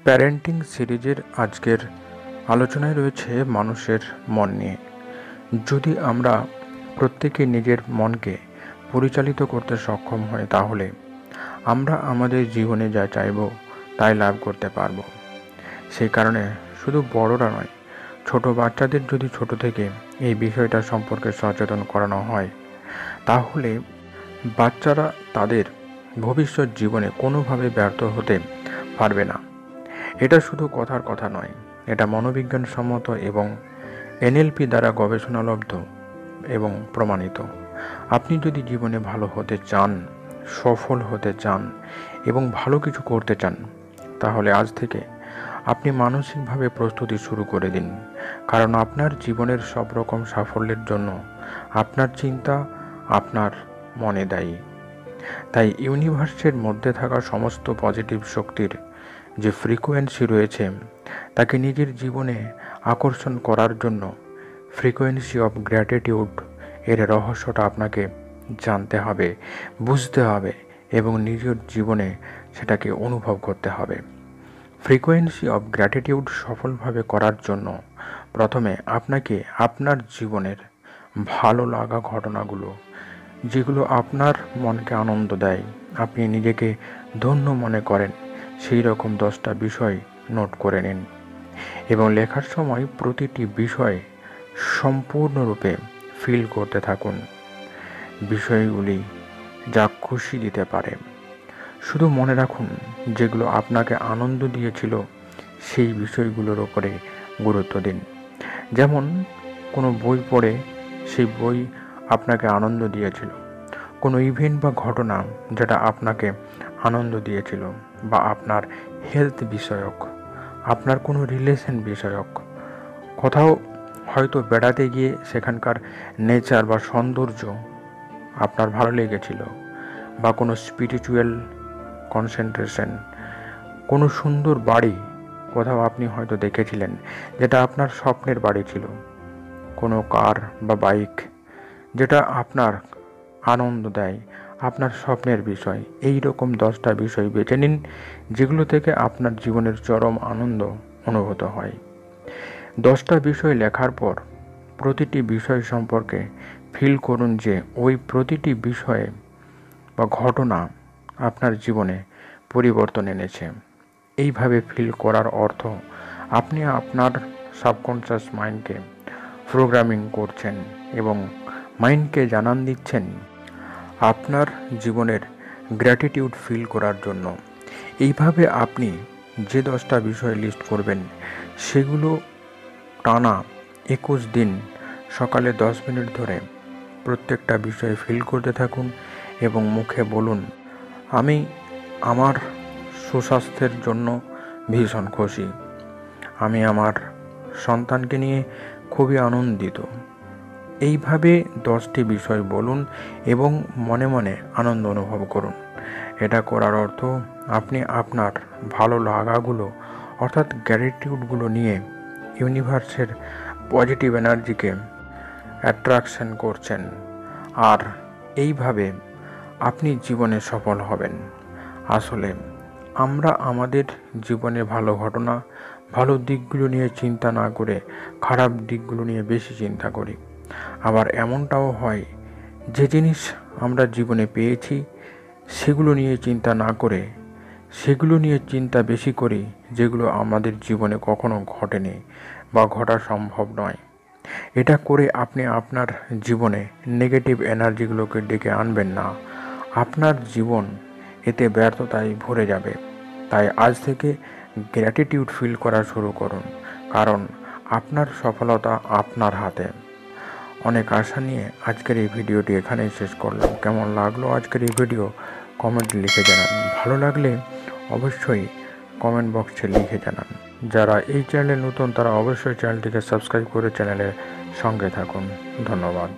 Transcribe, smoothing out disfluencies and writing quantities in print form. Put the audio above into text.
Parenting সিরিজের আজকের আলোচনায় রয়েছে মানুষের মন নিয়ে। যদি আমরা প্রত্যেকে নিজের মনকে পরিচালিত করতে সক্ষম হই, তাহলে আমরা আমাদের জীবনে যা চাইব তাই লাভ করতে পারব। সেই কারণে শুধু বড়রা নয়, ছোট বাচ্চাদের যদি ছোট থেকে এই বিষয়টা সম্পর্কে সচেতন করানো হয়, তাহলে বাচ্চারা তাদের ভবিষ্যৎ জীবনে কোনোভাবে ব্যর্থ হতে পারবে না। এটা শুধু কথার কথা নয়, এটা মনোবিজ্ঞানসম্মত এবং NLP দ্বারা গবেষণালব্ধ এবং প্রমাণিত। আপনি যদি জীবনে ভালো হতে চান, সফল হতে চান এবং ভালো কিছু করতে চান, তাহলে আজ থেকে আপনি মানসিকভাবে প্রস্তুতি শুরু করে দিন। কারণ আপনার জীবনের সব রকম সাফল্যের জন্য আপনার চিন্তা আপনার মনে দায়ী। তাই ইউনিভার্সের মধ্যে থাকা সমস্ত পজিটিভ শক্তির যে ফ্রিকোয়েন্সি রয়েছে, তাকে নিজের জীবনে আকর্ষণ করার জন্য ফ্রিকোয়েন্সি অফ গ্র্যাটিটিউড এর রহস্যটা আপনাকে জানতে হবে, বুঝতে হবে এবং নিজের জীবনে সেটাকে অনুভব করতে হবে। ফ্রিকোয়েন্সি অফ গ্র্যাটিটিউড সফলভাবে করার জন্য প্রথমে আপনাকে আপনার জীবনের ভালো লাগা ঘটনাগুলো, যেগুলো আপনার মনকে আনন্দ দেয়, আপনি নিজেকে ধন্য মনে করেন, সেই রকম 10টা বিষয় নোট করে নিন এবং লেখার সময় প্রতিটি বিষয় সম্পূর্ণরূপে ফিল করতে থাকুন। বিষয়গুলি যা খুশি দিতে পারে, শুধু মনে রাখুন যেগুলো আপনাকে আনন্দ দিয়েছিল সেই বিষয়গুলোর ওপরে গুরুত্ব দিন। যেমন কোনো বই পড়ে সেই বই আপনাকে আনন্দ দিয়েছিল, কোনো ইভেন্ট বা ঘটনা যেটা আপনাকে আনন্দ দিয়েছিল, বা আপনার হেলথ বিষয়ক, আপনার কোনো রিলেশন বিষয়ক, কোথাও হয়তো বেড়াতে গিয়ে সেখানকার নেচার বা সৌন্দর্য আপনার ভালো লেগেছিল, বা কোনো স্পিরিচুয়াল কনসেন্ট্রেশন, কোনো সুন্দর বাড়ি কোথাও আপনি হয়তো দেখেছিলেন যেটা আপনার স্বপ্নের বাড়ি ছিল, কোনো কার বা বাইক যেটা আপনার আনন্দ দেয়, আপনার স্বপ্নের বিষয়। এই রকম 10টা বিষয় বেছে নিন যেগুলো থেকে আপনার জীবনের চরম আনন্দ অনুভূত হয়। 10টা বিষয় লেখার পর প্রতিটি বিষয় সম্পর্কে ফিল করুন যে ওই প্রতিটি বিষয়ে বা ঘটনা আপনার জীবনে পরিবর্তন এনেছে। এইভাবে ফিল করার অর্থ আপনি আপনার সাবকনশাস মাইন্ডকে প্রোগ্রামিং করছেন এবং মাইন্ডকে জানান দিচ্ছেন আপনার জীবনের গ্র্যাটিটিউড ফিল করার জন্য। এইভাবে আপনি যে 10টা বিষয় লিস্ট করবেন, সেগুলো টানা 21 দিন সকালে 10 মিনিট ধরে প্রত্যেকটা বিষয় ফিল করতে থাকুন এবং মুখে বলুন, আমি আমার সুস্বাস্থ্যের জন্য ভীষণ খুশি, আমি আমার সন্তানকে নিয়ে খুবই আনন্দিত। এইভাবে 10টি বিষয় বলুন এবং মনে মনে আনন্দ অনুভব করুন। এটা করার অর্থ আপনি আপনার ভালো লাগাগুলো অর্থাৎ গ্র্যাটিটিউডগুলো নিয়ে ইউনিভার্সের পজিটিভ এনার্জিকে অ্যাট্রাকশন করছেন, আর এইভাবে আপনি জীবনে সফল হবেন। আসলে আমরা আমাদের জীবনে ভালো ঘটনা, ভালো দিকগুলো নিয়ে চিন্তা না করে খারাপ দিকগুলো নিয়ে বেশি চিন্তা করি। আবার এমনটাও হয় যে জিনিস আমরা জীবনে পেয়েছি সেগুলো নিয়ে চিন্তা না করে সেগুলো নিয়ে চিন্তা বেশি করি যেগুলো আমাদের জীবনে কখনো ঘটেনি বা ঘটা সম্ভব নয়। এটা করে আপনি আপনার জীবনে নেগেটিভ এনার্জিগুলোকে ডেকে আনবেন না, আপনার জীবন এতে ব্যর্থতায় ভরে যাবে। তাই আজ থেকে গ্র্যাটিটিউড ফিল করা শুরু করুন, কারণ আপনার সফলতা আপনার হাতে। অনেক আশা নিয়ে আজকের এই ভিডিওটি এখানেই শেষ করলাম। কেমন লাগলো আজকের এই ভিডিও কমেন্টে লিখে জানান। ভালো লাগলে অবশ্যই কমেন্ট বক্সে লিখে জানান। যারা এই চ্যানেলে নতুন তারা অবশ্যই চ্যানেলটিকে সাবস্ক্রাইব করে চ্যানেলের সঙ্গে থাকুন। ধন্যবাদ।